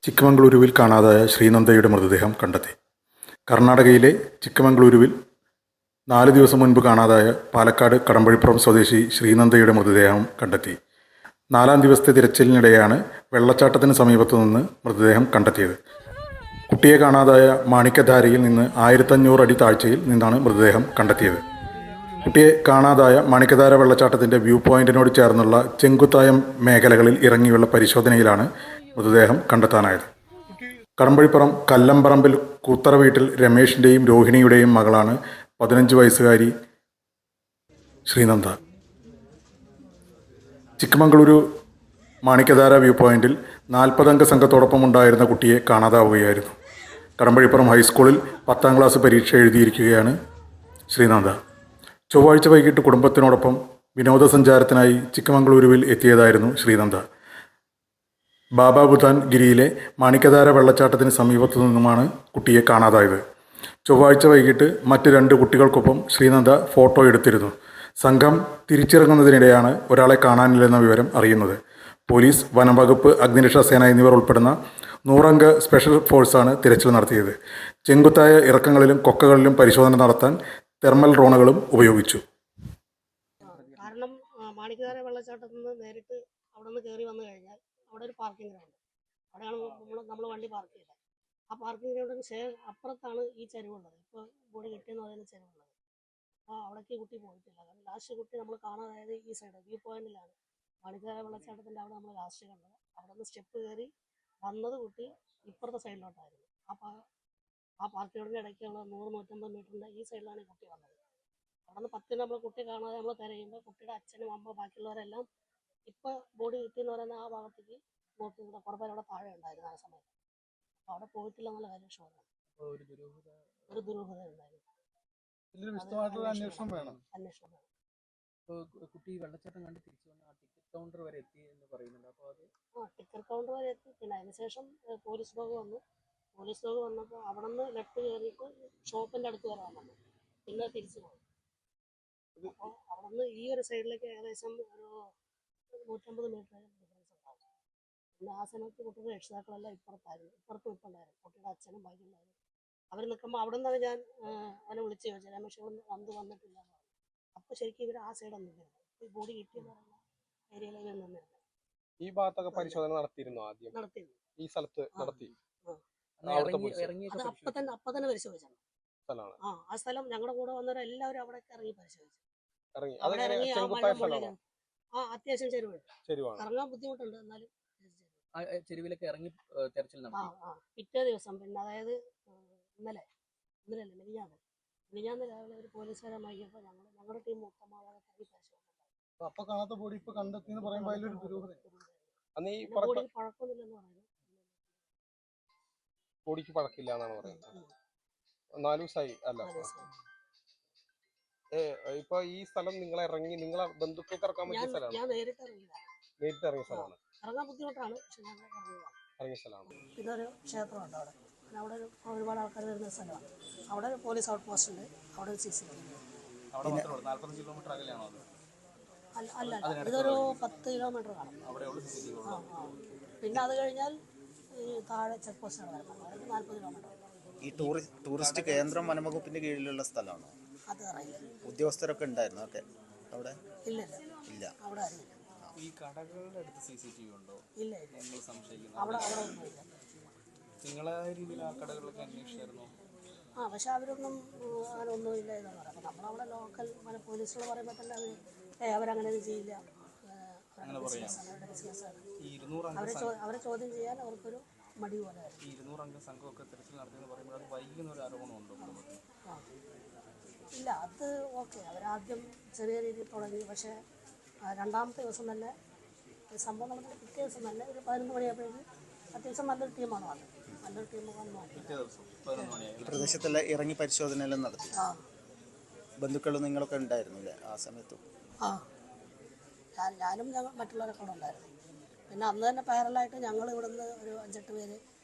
ചിക്കമംഗളൂരുവിൽ കാണാതായ ശ്രീനന്ദയുടെ മൃതദേഹം കണ്ടെത്തി. കർണാടകയിലെ ചിക്കമംഗളൂരുവിൽ 4 ദിവസം മുൻപ് കാണാതായ പാലക്കാട് കടമ്പഴിപ്പുറം സ്വദേശി ശ്രീനന്ദയുടെ മൃതദേഹം കണ്ടെത്തി. 4-ാം ദിവസത്തെ തിരച്ചിലിനിടെയാണ് വെള്ളച്ചാട്ടത്തിന് സമീപത്തു നിന്ന് മൃതദേഹം കണ്ടെത്തിയത്. കുട്ടിയെ കാണാതായ മാണിക്കധാരയിൽ നിന്ന് 1500 അടി താഴ്ചയിൽ നിന്നാണ് മൃതദേഹം കണ്ടെത്തിയത്. കുട്ടിയെ കാണാതായ മാണിക്കധാര വെള്ളച്ചാട്ടത്തിൻ്റെ വ്യൂ പോയിന്റിനോട് ചേർന്നുള്ള ചെങ്കുത്തായ മേഖലകളിൽ ഇറങ്ങിയുള്ള പരിശോധനയിലാണ് മൃതദേഹം കണ്ടെത്താനായത്. കടമ്പഴിപ്പുറം കല്ലമ്പറമ്പിൽ കൂത്തറ വീട്ടിൽ രമേഷിൻ്റെയും രോഹിണിയുടെയും മകളാണ് 15 വയസ്സുകാരി ശ്രീനന്ദ. ചിക്കമംഗളൂരു മാണിക്കധാര വ്യൂ പോയിന്റിൽ 40 അംഗ സംഘത്തോടൊപ്പം ഉണ്ടായിരുന്ന കുട്ടിയെ കാണാതാവുകയായിരുന്നു. കടമ്പഴിപ്പുറം ഹൈസ്കൂളിൽ 10ാം ക്ലാസ് പരീക്ഷ എഴുതിയിരിക്കുകയാണ് ശ്രീനന്ദ. ചൊവ്വാഴ്ച വൈകിട്ട് കുടുംബത്തിനോടൊപ്പം വിനോദസഞ്ചാരത്തിനായി ചിക്കമംഗളൂരുവിൽ എത്തിയതായിരുന്നു ശ്രീനന്ദ. ബാബ ബുധാൻ ഗിരിയിലെ മാണിക്കധാര വെള്ളച്ചാട്ടത്തിന് സമീപത്തു നിന്നുമാണ് കുട്ടിയെ കാണാതായത്. ചൊവ്വാഴ്ച വൈകിട്ട് മറ്റ് 2 കുട്ടികൾക്കൊപ്പം ശ്രീനന്ദ ഫോട്ടോ എടുത്തിരുന്നു. സംഘം തിരിച്ചിറങ്ങുന്നതിനിടെയാണ് ഒരാളെ കാണാനില്ലെന്ന വിവരം അറിയുന്നത്. പോലീസ്, വനംവകുപ്പ്, അഗ്നിരക്ഷാസേന എന്നിവർ ഉൾപ്പെടുന്ന 100 അംഗ സ്പെഷ്യൽ ഫോഴ്സാണ് തിരച്ചിൽ നടത്തിയത്. ചെങ്കുത്തായ ഇറക്കങ്ങളിലും കൊക്കകളിലും പരിശോധന നടത്താൻ തെർമൽ ഡ്രോണുകളും ഉപയോഗിച്ചു. കാരണം മാണിക്കധാര വെള്ളച്ചാട്ടത്തിൽ നിന്ന് നേരിട്ട് അവിടെ നിന്ന് കയറി വന്നു കഴിഞ്ഞാൽ അവിടെ ഒരു പാർക്കിംഗ് ഗ്രൗണ്ട്, അവിടെയാണ് നമ്മൾ വണ്ടി പാർക്ക് ചെയ്തത്. ആ പാർക്കിംഗ് ഗ്രൗണ്ടിന് അപ്പുറത്താണ് ഈ ചെരുവുള്ളത്. ഇപ്പോൾ ബോഡി കിട്ടിയെന്ന് പറയുന്ന ചെരുവുള്ളത്. അപ്പോൾ അവിടേക്ക് കുട്ടി പോയിട്ടില്ല. കാരണം ലാസ്റ്റ് കുട്ടി നമ്മൾ കാണാതായത് ഈ സൈഡ് വ്യൂ പോയിന്റിലാണ്. മാണിക്കധാര വെള്ളച്ചാട്ടത്തിൻ്റെ അവിടെ നമ്മൾ ലാസ്റ്റ് കണ്ടത്. അവിടെ നിന്ന് സ്റ്റെപ്പ് കയറി വന്നത് കുട്ടി ഇപ്പുറത്തെ സൈഡിലോട്ടായിരുന്നു. ആ പാർക്കിംഗ് ഗ്രൗണ്ടിൻ്റെ ഇടയ്ക്കുള്ള 100-150 മീറ്ററിൻ്റെ ഈ സൈഡിലാണ് കുട്ടി വന്നത്. അവിടെ നിന്ന് 10 നമ്മൾ കുട്ടി കാണാതെ നമ്മൾ തിരയുമ്പോൾ കുട്ടിയുടെ അച്ഛനും അമ്മ ബാക്കിയുള്ളവരെല്ലാം ഇപ്പോൾ ബോഡി കിട്ടിയെന്ന് പറയുന്ന ആ ഭാഗത്തേക്ക് നോക്കിയിട്ട് കുറേ പേര് അവിടെ താഴെ ഉണ്ടായിരുന്നു ആ സമയത്ത്. അപ്പോൾ അവിടെ പോയിട്ടില്ല എന്നുള്ള കാര്യം ഷുവറാണ്. ഒരു ദുരൂഹത ഉണ്ടായിരുന്നു. അന്വേഷണം വേണം. കുട്ടി വെള്ളച്ചാട്ടം കണ്ട് തിരിച്ചു വന്ന ടിക്കറ്റ് കൗണ്ടർ വരെ എത്തി എന്ന് പറയുന്നുണ്ട്. അപ്പോൾ അത് ടിക്കറ്റ് കൗണ്ടർ വരെ എത്തി. പിന്നെ അതിനുശേഷം പോലീസ് ഡോഗ് വന്നു. പോലീസ് ഡോഗ് വന്നപ്പോൾ അവിടെ നിന്ന് ലെഫ്റ്റ് കയറിയിട്ട് ഷോപ്പിൻ്റെ അടുത്ത് വരാൻ വന്നു. പിന്നെ തിരിച്ചു പോയി. അപ്പോൾ അവിടെ നിന്ന് ഈ ഒരു സൈഡിലേക്ക് ഏകദേശം ഒരു 150 മീറ്റർ ഡിഫറൻസ് ഉണ്ടാവും. പിന്നെ ആ സമയത്ത് കുട്ടിയുടെ രക്ഷിതാക്കളെല്ലാം ഇപ്പുറത്തും ഉണ്ടായിരുന്നു. കുട്ടിയുടെ അച്ഛനും ഭാഗ്യമുണ്ടായിരുന്നു. അവർ നിൽക്കുമ്പോൾ അവിടെ നിന്നാണ് ഞാൻ അവനെ വിളിച്ച് ചോദിച്ചത്, രമേശ് വന്നിട്ടില്ല എന്ന് പറഞ്ഞു. അപ്പോൾ ശരിക്കും ഇവർ ആ സൈഡൊന്നും നിന്നിരുന്നു. ഈ ബോഡി കിട്ടിയെന്ന് പറയുന്ന ഏരിയയിലേക്ക് നിന്നിരുന്നു. ഈ ഭാഗത്തൊക്കെ പരിശോധന നടത്തിയിരുന്നു. ആദ്യം നടത്തിയിരുന്നു. ഈ സ്ഥലത്ത് നടത്തി. അപ്പൊ തന്നെ പരിശോധിച്ചാണ്. ആ സ്ഥലം ഞങ്ങളുടെ കൂടെ വന്നവരെല്ലാവരും അവിടെ ഇറങ്ങി പരിശോധിച്ചു. അത്യാവശ്യം ചെരുവാണ്. ഇറങ്ങാൻ ബുദ്ധിമുട്ടുണ്ട്. എന്നാലും ചെരുവിലൊക്കെ ഇറങ്ങി തെരച്ചിൽ നടത്തി. പിറ്റേ ദിവസം പിന്നെ അതായത് മിനിഞ്ഞാന്ന് രാവിലെ ഒരു പോലീസുകാരെ വാങ്ങിയപ്പോൾ ഞങ്ങളുടെ ടീം മൊത്തമാകെ ഇറങ്ങി പരിശോധിച്ചു. പഴക്കമൊന്നുമില്ലെന്ന് പറയുന്നു. ബോഡിക്ക് പഴക്കില്ല എന്നാണ് പറയുന്നത്. 4 ദിവസമായി അല്ല. ഇപ്പൊ ഈ സ്ഥലം നിങ്ങളെ ബന്ധുക്കൾക്ക് ഇറക്കാൻ പറ്റിയ സ്ഥലമാണ്? ഞാൻ നേരിട്ട് ഇറങ്ങിയ സ്ഥലമാണ്. ഇറങ്ങാൻ ബുദ്ധിമുട്ടാണ്, പക്ഷെ ഞാൻ ഇറങ്ങിയ സ്ഥലമാണ്. പിന്നെ ഒരു ക്ഷേത്രമുണ്ട് അവിടെ ഒരുപാട് ആൾക്കാർ വരുന്ന സ്ഥലമാണ്. അവിടെ പോലീസ് ഔട്ട് പോസ്റ്റ് ഉണ്ട്. അവിടെ ഒരു CCTV അല്ല, ഇതൊരു 10 കിലോമീറ്റർ കാണും. പിന്നെ അത് കഴിഞ്ഞാൽ ഈ താഴെ ചെക്ക് പോസ്റ്റാണ് വരുന്നത്. അതായത് 40 കിലോമീറ്റർ. ഈ ടൂറിസ്റ്റ് കേന്ദ്രം വനംവകുപ്പിന്റെ കീഴിലുള്ള സ്ഥലമാണോ? അത് അറിയില്ല. ഉദ്യോഗസ്ഥരൊക്കെ ഉണ്ടായിരുന്നു ഒക്കെ അവിടെ? ഇല്ല, അവിടെ അറിയില്ല. ഈ കടകളുടെ അടുത്ത് CCTV ഉണ്ടോ? ഇല്ല, നിങ്ങൾ സംശയിക്കുന്നു? അവിടെ ഒന്നുമില്ല. നിങ്ങളെ രീതിയിൽ ആ കടകളിലൊക്കെ അന്വേഷിച്ചായിരുന്നു? പക്ഷെ അവരൊന്നും അങ്ങനെ ഒന്നുമില്ല എന്നാണ് പറയുന്നത്. അപ്പോൾ നമ്മളവിടെ ലോക്കൽ പോലീസുകൾ പറയുമ്പോൾ തന്നെ അവരങ്ങനെയൊന്നും ചെയ്യില്ല. അവരുടെ ബിസിനസ്സാണ്. അവരെ ചോദ്യം ചെയ്യാൻ അവർക്കൊരു മടി പോലെ. 200 അംഗ സംഘമൊക്കെ തിരച്ചിൽ നടത്തിയെന്ന് പറയുമ്പോൾ അത് വൈകുന്ന ഒരു ആരോപണമുണ്ടോ? ഇല്ല, അത് ഓക്കെ. അവരാദ്യം ചെറിയ രീതിയിൽ തുടങ്ങി. പക്ഷേ 2ാമത്തെ ദിവസം തന്നെ സംഭവം നടന്നിട്ട് പിറ്റേ ദിവസം തന്നെ ഒരു 11 മണിയായപ്പോഴേക്കും അത്യാവശ്യം നല്ലൊരു ടീമാണ് വന്നത്. നല്ലൊരു ടീം വന്ന് നോക്കി. ഈ പ്രദേശത്തെല്ലാം ഇറങ്ങി പരിശോധനയെല്ലാം നടത്തി. ബന്ധുക്കളും നിങ്ങളൊക്കെ ഉണ്ടായിരുന്നില്ലേ ആ സമയത്ത്? ഞാനും മറ്റുള്ളവരൊക്കെ അവിടെ ഉണ്ടായിരുന്നു. പിന്നെ അന്ന് തന്നെ പാരലായിട്ട് ഞങ്ങൾ ഇവിടുന്ന് ഒരു 5-8 പേര്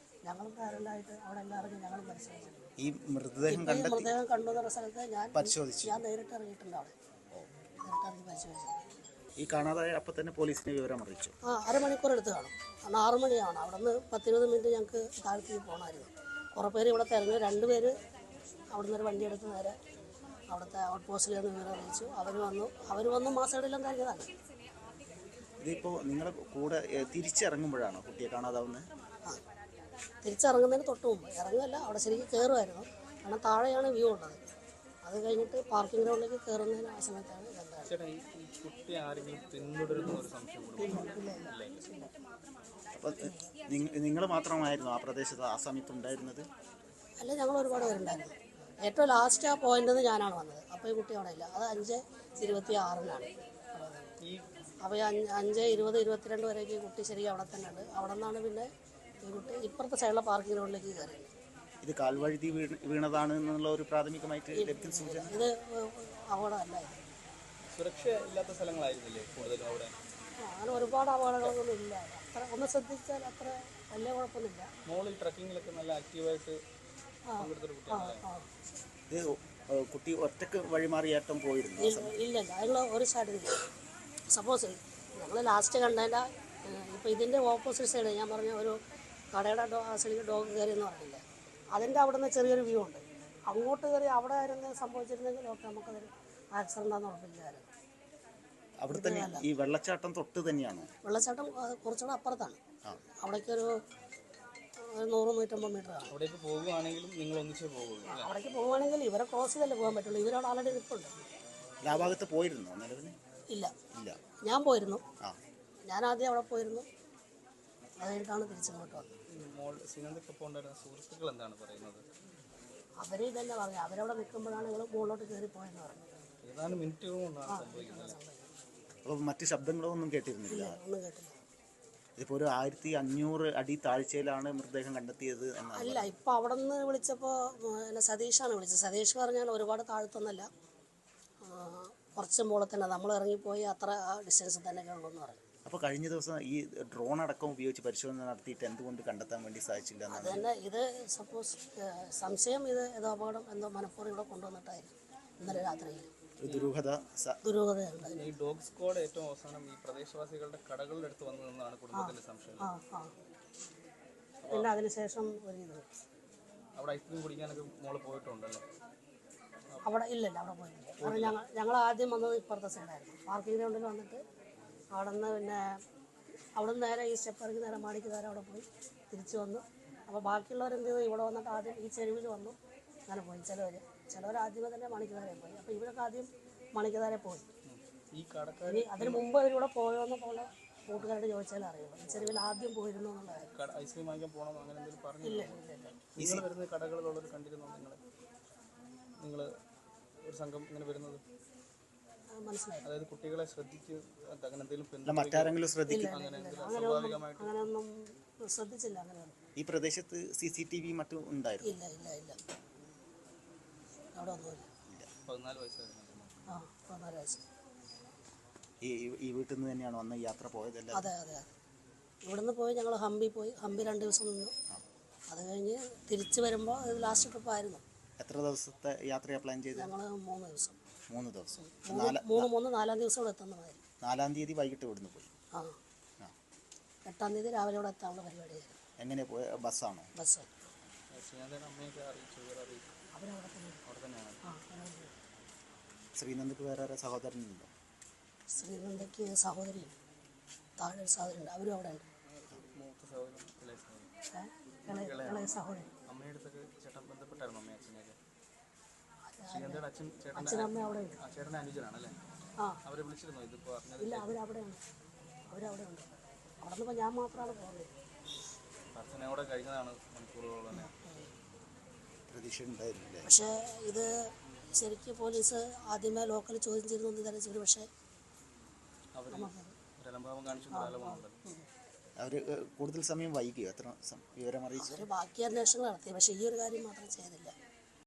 ഞങ്ങളും പാരലായിട്ട് അവിടെ എല്ലാം ഇറങ്ങി ഞങ്ങളും പരിശോധിച്ചു. ഈ മൃതദേഹം കണ്ടു എന്നുള്ള സ്ഥലത്ത് ഞാൻ നേരിട്ട് ഇറങ്ങിയിട്ടുണ്ട്. അവിടെ നേരിട്ട് ഇറങ്ങി പരിശോധിച്ചു. ഈ കാണാതായ അപ്പം തന്നെ പോലീസിനെ വിവരം അറിയിച്ചു. അരമണിക്കൂർ എടുത്ത് കാണും. കാരണം 6 മണിയാണ്. അവിടെ നിന്ന് 10-20 മിനിറ്റ് ഞങ്ങൾക്ക് താഴത്തേക്ക് പോകണമായിരുന്നു. കുറേ പേര് ഇവിടെ തിരഞ്ഞു. 2 പേര് അവിടെ നിന്ന് ഒരു വണ്ടി എടുത്ത് നേരെ അവിടുത്തെ ഔട്ട് പോസ്റ്റിൽ നിന്ന് വിവരം അറിയിച്ചു. അവർ വന്നു മാസമെല്ലാം കഴിഞ്ഞതാണ്. ഇതിപ്പോൾ നിങ്ങളുടെ കൂടെ തിരിച്ചിറങ്ങുമ്പോഴാണോ കുട്ടിയെ കാണാതാവുന്നത്? തിരിച്ചിറങ്ങുന്നതിന് തൊട്ട് മുമ്പ് ഇറങ്ങുമല്ല, അവിടെ ശരിക്കും കയറുമായിരുന്നു. കാരണം താഴെയാണ് വ്യൂ ഉള്ളത്. അത് കഴിഞ്ഞിട്ട് പാർക്കിംഗ് ഗ്രൗണ്ടിലേക്ക് കയറുന്നതിന് ആ സമയത്താണ് കണ്ടത്. ചേട്ടാ ഈ കുട്ടി ആരെങ്കിലും പിന്തുടരുന്ന ഒരു സംശയം അപ്പം നിങ്ങൾ മാത്രമായിരുന്നു ആ പ്രദേശത്ത് ആ സമയത്ത് ഉണ്ടായിരുന്നത്? അല്ല, ഞങ്ങൾ ഒരുപാട് പേരുണ്ടായിരുന്നു. ഏറ്റവും ലാസ്റ്റ് ആ പോയിന്റിൽ നിന്ന് ഞാനാണ് വന്നത്. അപ്പോൾ ഈ കുട്ടി അവിടെ ഇല്ല. അത് 5:26-നാണ്. അപ്പോൾ 5:20-22 വരെയൊക്കെ ഈ കുട്ടി ശരിക്കും അവിടെ തന്നെ ഉണ്ട്. അവിടെ നിന്നാണ് പിന്നെ ഈ കുട്ടി ഇപ്പുറത്തെ സൈഡിലെ പാർക്കിംഗ് ഗ്രൗണ്ടിലേക്ക് കയറിയത്. ഇത് കാൽവഴുതി വീണതാണ് എന്നുള്ള ഒരു പ്രാഥമികമായിട്ട് ലഭിക്കുന്ന സൂചന. ഇത് അപകടമല്ല. സുരക്ഷ ഇല്ലാത്ത സ്ഥലങ്ങളായിരുന്നില്ലേ കൂടുതലും അവിടെ? അങ്ങനെ ഒരുപാട് അപകടങ്ങളൊന്നും ഇല്ല. അത്ര ഒന്ന് ശ്രദ്ധിച്ചാൽ അത്ര വലിയ കുഴപ്പമൊന്നുമില്ല. മോളിൽ ട്രക്കിങ്ങിലൊക്കെ നല്ല ആക്റ്റീവായിട്ട് പങ്കെടുത്തൊരു കുട്ടിയാണ്. ഇത് കുട്ടി ഒറ്റക്ക് വഴിമാറിയേറ്റം പോയിരുന്നു? ഇല്ല, ഞങ്ങൾ ഒരു സൈഡിൽ സപ്പോസ് ഞങ്ങൾ ലാസ്റ്റ് കണ്ടതിൻ്റെ ഇപ്പോൾ ഇതിൻ്റെ ഓപ്പോസിറ്റ് സൈഡ് ഞാൻ പറഞ്ഞ ഒരു കടയുടെ സൈഡിൽ ഡോഗ് കയറി എന്ന് പറഞ്ഞില്ല, അതിൻ്റെ അവിടെ നിന്ന് ചെറിയൊരു വ്യൂ ഉണ്ട്. അങ്ങോട്ട് കയറി അവിടെ ആയിരുന്നു സംഭവിച്ചിരുന്നെങ്കിൽ ഓക്കെ, നമുക്കതൊരു ആക്സിഡൻ്റ് ആണെന്ന് ഉറപ്പില്ലായിരുന്നു. അവിടെ തന്നെ ഈ വെള്ളച്ചാട്ടം തൊട്ട് തന്നെയാണോ? വെള്ളച്ചാട്ടം കുറച്ചുകൂടെ അപ്പുറത്താണ്. അവിടേക്കൊരു 100-150 മീറ്ററാണ്. അവിടേക്ക് പോകുകയാണെങ്കിലും നിങ്ങൾ ഒന്നിച്ചേ പോകുള്ളൂ? അവിടേക്ക് പോകുകയാണെങ്കിൽ ഇവരെ ക്രോസ് ചെയ്തല്ലേ പോകാൻ പറ്റുള്ളൂ. ഇവരവിടെ ആൾറെഡി നിൽപ്പുണ്ട്. ആ ഭാഗത്ത് പോയിരുന്നോ നിലവിൽ? ഇല്ല, ഞാൻ പോയിരുന്നു. ഞാൻ ആദ്യം അവിടെ പോയിരുന്നു. അത് കഴിഞ്ഞിട്ടാണ് തിരിച്ചിങ്ങോട്ട് വന്നത്. സുഹൃത്തുക്കൾ എന്താണ് പറയുന്നത്? അവർ ഇതന്നെ പറഞ്ഞു. അവരവിടെ നിൽക്കുമ്പോഴാണ് നിങ്ങൾ മുകളിലോട്ട് കയറി പോയെന്ന് പറഞ്ഞു. ഏതാനും മിനിറ്റുകൾ കൊണ്ടാണ് സംഭവിക്കുന്നത്. അപ്പോൾ മറ്റ് ശബ്ദങ്ങളോ ഒന്നും കേട്ടിരുന്നില്ല? ഒന്നും കേട്ടില്ല. ഇതിപ്പോൾ ഒരു 1500 അടി താഴ്ചയിലാണ് മൃതദേഹം കണ്ടെത്തിയത് എന്നാണ്. അല്ല, ഇപ്പോൾ അവിടെ നിന്ന് വിളിച്ചപ്പോൾ സതീഷാണ് വിളിച്ചത്. സതീഷ് പറഞ്ഞാൽ ഒരുപാട് താഴ്ത്തൊന്നല്ല, കുറച്ച് മുകളിൽ തന്നെ നമ്മൾ ഇറങ്ങിപ്പോയി അത്ര ഡിസ്റ്റൻസിൽ തന്നെ ഉള്ളൂ എന്ന് പറഞ്ഞു. അപ്പോൾ കഴിഞ്ഞ ദിവസം ഈ ഡ്രോൺ അടക്കം ഉപയോഗിച്ച് പരിശോധന നടത്തിയിട്ട് എന്തുകൊണ്ട് കണ്ടെത്താൻ വേണ്ടി സാധിച്ചില്ല? അത് തന്നെ. ഇത് സപ്പോസ് സംശയം ഇത് ഏതോ അപകടം എന്തോ മനഃപൂർവ്വം ഇവിടെ കൊണ്ടുവന്നിട്ടായിരുന്നു ഇന്നലെ രാത്രിയിൽ. ദുരൂഹതയുണ്ട്. ഈ ഡോഗ് സ്ക്വാഡ് ഏറ്റവും അവസാനം ഈ പ്രദേശവാസികളുടെ കടകളുടെ അടുത്ത് വന്നു എന്നാണ് കുടുംബത്തിന്റെ സംശയം. പിന്നെ അതിനുശേഷം ഒരു ഇത് അവിടെ ഐസ്ക്രീം കുടിക്കാനൊക്കെ മോള് പോയിട്ടുണ്ടല്ലോ? അവിടെ ഇല്ലല്ല, അവിടെ പോയിട്ടില്ല. കാരണം ഞങ്ങൾ ആദ്യം വന്നത് ഇപ്പുറത്തെ സൈഡായിരുന്നു. പാർക്കിംഗ് ഗ്രൗണ്ടിൽ വന്നിട്ട് അവിടെ നിന്ന് പിന്നെ അവിടെ നിന്ന് നേരെ ഈ സ്റ്റെപ്പ് ഇറങ്ങി നേരെ മാടിക്ക് നേരെ അവിടെ പോയി തിരിച്ചു വന്നു. അപ്പോൾ ബാക്കിയുള്ളവരെന്ത് ചെയ്തു, ഇവിടെ വന്നിട്ട് ആദ്യം ഈ ചെരുവിൽ വന്നു അങ്ങനെ പോയി. ചിലവർ ആദ്യമേ തന്നെ മണിക്കതാരെ പോയി. അപ്പോൾ ഇവരൊക്കെ ആദ്യം മണിക്കതാരെ പോയി. ഇനി അതിന് മുമ്പ് അവരിവിടെ പോയോന്ന് പോലെ കൂട്ടുകാരോട് ചോദിച്ചാൽ അറിയാം. ഈ ചെരുവിൽ ആദ്യം പോയിരുന്നു എന്നുള്ള കാര്യം. ഐസ്ക്രീം വാങ്ങിക്കാൻ പോകണം അങ്ങനെ എന്തെങ്കിലും പറഞ്ഞു? ഇല്ല. നിങ്ങൾ വരുന്ന കടകളിലുള്ളത് കണ്ടിരുന്നോ നിങ്ങൾ ഒരു സംഘം ഇങ്ങനെ വരുന്നത്? മനസ്സിലായി. അതായത് കുട്ടികളെ ശ്രദ്ധിച്ച് അങ്ങനെ എന്തെങ്കിലും മറ്റാരെങ്കിലും ശ്രദ്ധിക്കും? അങ്ങനെയൊന്നും ശ്രദ്ധിച്ചില്ല. അങ്ങനെയൊന്നും ഈ പ്രദേശത്ത് CCTV മറ്റും ഉണ്ടായിരുന്നു? ഇല്ല. അവിടെ ഒന്നുമില്ല. 14 വയസ്സായിരുന്നു. 14 വയസ്സ്. ഈ വീട്ടിൽ നിന്ന് തന്നെയാണ് അന്ന് യാത്ര പോയതല്ല? അതെ. ഇവിടുന്ന് പോയി ഞങ്ങൾ ഹമ്പി പോയി. ഹമ്പി 2 ദിവസം നിന്നു. അത് കഴിഞ്ഞ് തിരിച്ച് വരുമ്പോൾ ഇത് ലാസ്റ്റ് ട്രിപ്പായിരുന്നു. എത്ര ദിവസത്തെ യാത്രയാണ് പ്ലാൻ ചെയ്തത്? ഞങ്ങൾ 3 ദിവസം. 3 ദിവസം. 4-ആം ദിവസം ഇവിടെ എത്തുന്നതായിരുന്നു. 4-ാം തീയതി വൈകിട്ട് ഇവിടുന്ന് പോയി. 8-ാം തീയതി രാവിലെ ഇവിടെ എത്താനുള്ള പരിപാടിയായിരുന്നു. എങ്ങനെ പോയ? ബസ്സാണോ? ബസ്. ശ്രീനന്ദക്ക് വേറെ സഹോദരനുണ്ടോ? ശ്രീനന്ദയ്ക്ക് സഹോദരിയുണ്ട്. താഴെ ഒരു സഹോദരിയുണ്ട്. അവരും അവിടെ ഉണ്ട്. ഇളയ സഹോദരി. അച്ഛനമ്മ അവിടെ ഉണ്ട്. ഇല്ല, അവരവിടെയാണ്. അവരവിടെ ഉണ്ട്. അവിടെ നിന്ന് ഞാൻ മാത്രമാണ് പോകുന്നത്. പക്ഷേ ഇത് ശരിക്കും പോലീസ് ആദ്യമേ ലോക്കൽ ചോദ്യം ചെയ്തു തെരഞ്ഞെടുത്തു. പക്ഷേ അവർ കൂടുതൽ സമയം വൈകിയോ? എത്ര വിവരം അറിയിച്ചു? ബാക്കി അന്വേഷണം നടത്തി. പക്ഷേ ഈ ഒരു കാര്യം മാത്രം ചെയ്തില്ല.